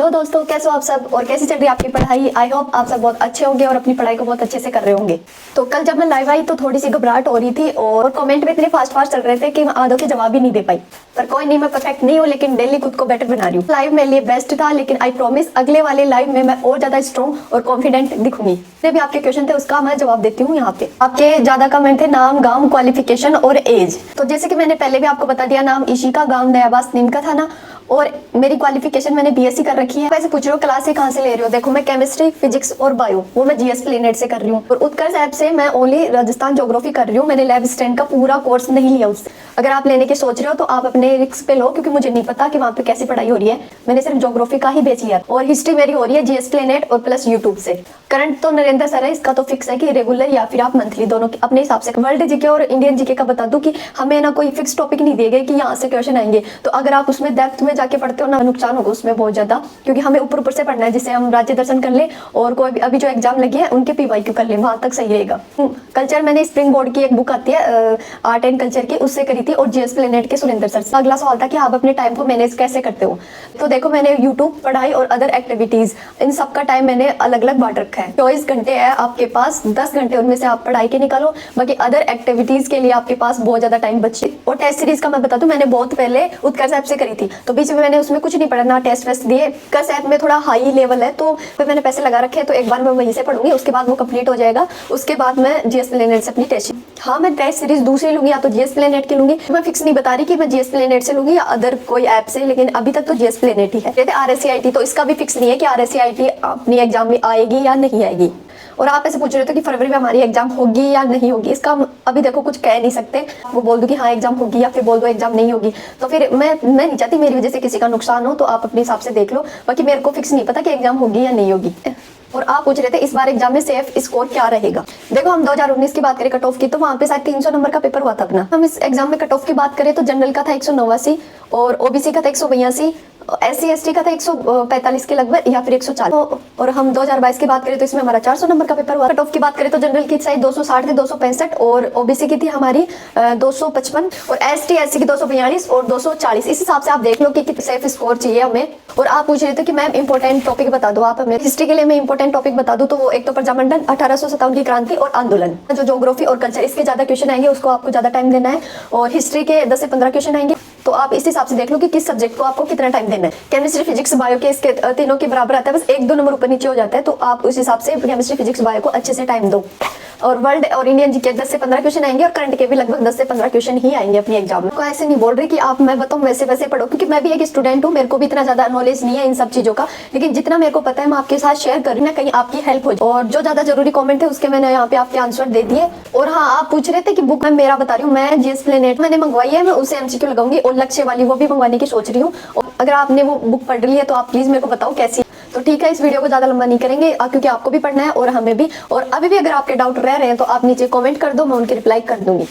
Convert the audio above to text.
Hello दोस्तों, कैसे हो आप सब और कैसी चल रही है आपकी पढ़ाई। आई होप आप सब बहुत अच्छे होंगे और अपनी पढ़ाई को बहुत अच्छे से कर रहे होंगे। तो कल जब मैं लाइव आई तो थोड़ी सी घबराहट हो रही थी और कमेंट में इतने फास्ट चल रहे थे कि मैं आधों के जवाब ही नहीं दे पाई। पर कोई नहीं, मैं परफेक्ट नहीं हूँ लेकिन डेली खुद को बेटर बना रही हूँ। लाइव मेरे लिए बेस्ट था लेकिन आई प्रॉमिस अगले वाले लाइव में मैं और ज्यादा स्ट्रॉन्ग और कॉन्फिडेंट दिखूंगी। जितने भी आपके क्वेश्चन थे उसका मैं जवाब देती हूँ। यहाँ पे आपके ज्यादा कमेंट थे नाम, गांव, क्वालिफिकेशन और एज। तो जैसे कि मैंने पहले भी आपको बता दिया, नाम इशिका, गांव नयाबास नीम का था ना, और मेरी क्वालिफिकेशन मैंने बीएससी कर रखी है। वैसे पूछ रहे हो क्लास से कहाँ से ले रहे हो, देखो मैं केमिस्ट्री, फिजिक्स और बायो वो मैं जीएस प्लेनेट से कर रही हूँ। और उत्कर्ष ऐप से मैं ओनली राजस्थान ज्योग्राफी कर रही हूँ। मैंने लैब स्टैंड का पूरा कोर्स नहीं लिया उससे। अगर आप लेने के सोच रहे हो तो आप अपने रिस्क पे लो, क्योंकि मुझे नहीं पता कि वहाँ पे कैसी पढ़ाई हो रही है। मैंने सिर्फ ज्योग्राफी का ही बेच लिया और हिस्ट्री मेरी हो रही है जीएस प्लेनेट और प्लस यूट्यूब से। करंट तो नरेंद्र सर है, इसका तो फिक्स है कि रेगुलर या फिर आप मंथली, दोनों अपने हिसाब से। वर्ल्ड जीके और इंडियन जीके का बता दूं कि हमें ना कोई फिक्स टॉपिक नहीं दिए गए कि यहाँ से क्वेश्चन आएंगे। तो अगर आप उसमें डेप्थ में जाके पढ़ते हो ना, नुकसान होगा उसमें बहुत ज्यादा, क्योंकि हमें ऊपर से पढ़ना है जिससे हम राज्य दर्शन कर ले और कोई अभी जो एग्जाम लगे हैं उनके पीवाईक्यू कर ले, वहां तक सही रहेगा। कल्चर मैंने स्प्रिंग बोर्ड की एक बुक आती है आर्ट एंड कल्चर की, उससे करी थी, और जीएस प्लेनेट के सुरेंद्र सर से। अगला सवाल था कि आप अपने टाइम को मैनेज कैसे करते हो। तो देखो मैंने यूट्यूब, पढ़ाई और अदर एक्टिविटीज, इन सब का टाइम मैंने अलग अलग बांट रखा है। 24 घंटे है आपके पास, 10 घंटे उनमें से आप पढ़ाई के निकालो, बाकी अदर एक्टिविटीज के लिए आपके पास बहुत ज्यादा टाइम बचे। और टेस्ट सीरीज का मैं बता दूं, मैंने बहुत पहले उत्कर्ष ऐप से करी थी, तो बीच में मैंने उसमें कुछ नहीं पढ़ा, ना टेस्ट वेस्ट दिए। उत्कर्ष ऐप में थोड़ा हाई लेवल है तो फिर मैंने पैसे लगा रखे हैं, तो एक बार मैं वहीं से पढ़ूंगी, उसके बाद वो कंप्लीट हो जाएगा। उसके बाद मैं जीएस प्लेनेट से अपनी टेस्ट, हाँ मैं टेस्ट सीरीज दूसरी लूंगी या तो जीएस प्लेनेट की लूंगी। मैं फिक्स नहीं बता रही कि मैं जीएस प्लेनेट से लूंगी या अदर कोई ऐप से, लेकिन अभी तक तो जीएस प्लेनेट ही है। आरएससीआईटी तो इसका भी फिक्स नहीं है कि आरएससीआईटी अपनी एग्जाम में आएगी या नहीं आएगी। और आप ऐसे पूछ रहे थे कि फरवरी में हमारी एग्जाम होगी या नहीं होगी, इसका अभी देखो कुछ कह नहीं सकते। वो बोल दो कि हाँ एग्जाम होगी या फिर बोल दो एग्जाम नहीं होगी, तो फिर मैं नहीं चाहती मेरी वजह से किसी का नुकसान हो, तो आप अपने हिसाब से देख लो। बाकी मेरे को फिक्स नहीं पता कि एग्जाम होगी या नहीं होगी। और आप पूछ रहे थे इस बार एग्जाम में सेफ स्कोर क्या रहेगा। देखो हम 2019 की बात करें कट ऑफ की, तो वहाँ पे शायद 300 नंबर का पेपर हुआ था अपना। हम इस एग्जाम में कट ऑफ की बात करें तो जनरल का था 189 और ओबीसी का था 182, SC ST का था 145 के लगभग या फिर 140। और हम 2022 की बात करें तो इसमें हमारा 400 नंबर का पेपर हुआ। कट ऑफ की बात करें तो जनरल की शायद 260 थे, 265, और ओबीसी की थी हमारी 255, और ST SC की 242 और 240। इस हिसाब से आप देख लो कि सेफ स्कोर चाहिए हमें। और आप पूछ रहे थे कि मैम इंपॉर्टेंट टॉपिक बता दो आप हमें। हिस्ट्री के लिए मैं इंपॉर्टेंट टॉपिक बता दूं तो वो एक तो प्रजामंडल, 1857 की क्रांति और आंदोलन। जो ज्योग्राफी और कल्चर इसके ज्यादा क्वेश्चन आएंगे, उसको आपको ज्यादा टाइम देना है। और हिस्ट्री के 10 से 15 क्वेश्चन आएंगे, तो आप इस हिसाब से देख लो कि किस सब्जेक्ट को आपको कितना टाइम देना है। केमिस्ट्री, फिजिक्स, बायो के इसके तीनों के बराबर आता है, बस 1-2 नंबर ऊपर नीचे हो जाता है, तो आप उस हिसाब से केमिस्ट्री, फिजिक्स, बायो को अच्छे से टाइम दो। और वर्ल्ड और इंडियन जीके 10 से 15 क्वेश्चन आएंगे और करंट के भी लगभग 10 से 15 क्वेश्चन ही आएंगे अपनी एग्जाम में। तो ऐसे नहीं बोल रही कि आप मैं बताऊं वैसे वैसे पढ़ो, क्योंकि मैं भी एक स्टूडेंट हूँ, मेरे को भी इतना ज्यादा नॉलेज नहीं है इन सब चीजों का, लेकिन जितना मेरे को पता है मैं आपके साथ शेयर कर रही हूँ, कहीं आपकी हेल्प हो जाए। और जो ज्यादा जरूरी कमेंट है उसके मैंने यहाँ पे आपके आंसर दे दिए। और हाँ, आप पूछ रहे थे कि बुक मैं मेरा बता रही हूँ, मैं जीएस प्लेनेट मैंने मंगवाई है, मैं उसे एमसीक्यू लगाऊंगी और लक्ष्य वाली वो भी मंगवाने की सोच रही हूँ। और अगर आपने वो बुक पढ़ ली है तो आप प्लीज मेरे को बताओ कैसी। तो ठीक है, इस वीडियो को ज्यादा लंबा नहीं करेंगे क्योंकि आपको भी पढ़ना है और हमें भी। और अभी भी अगर आपके डाउट रह रहे हैं तो आप नीचे कमेंट कर दो, मैं उनकी रिप्लाई कर दूंगी।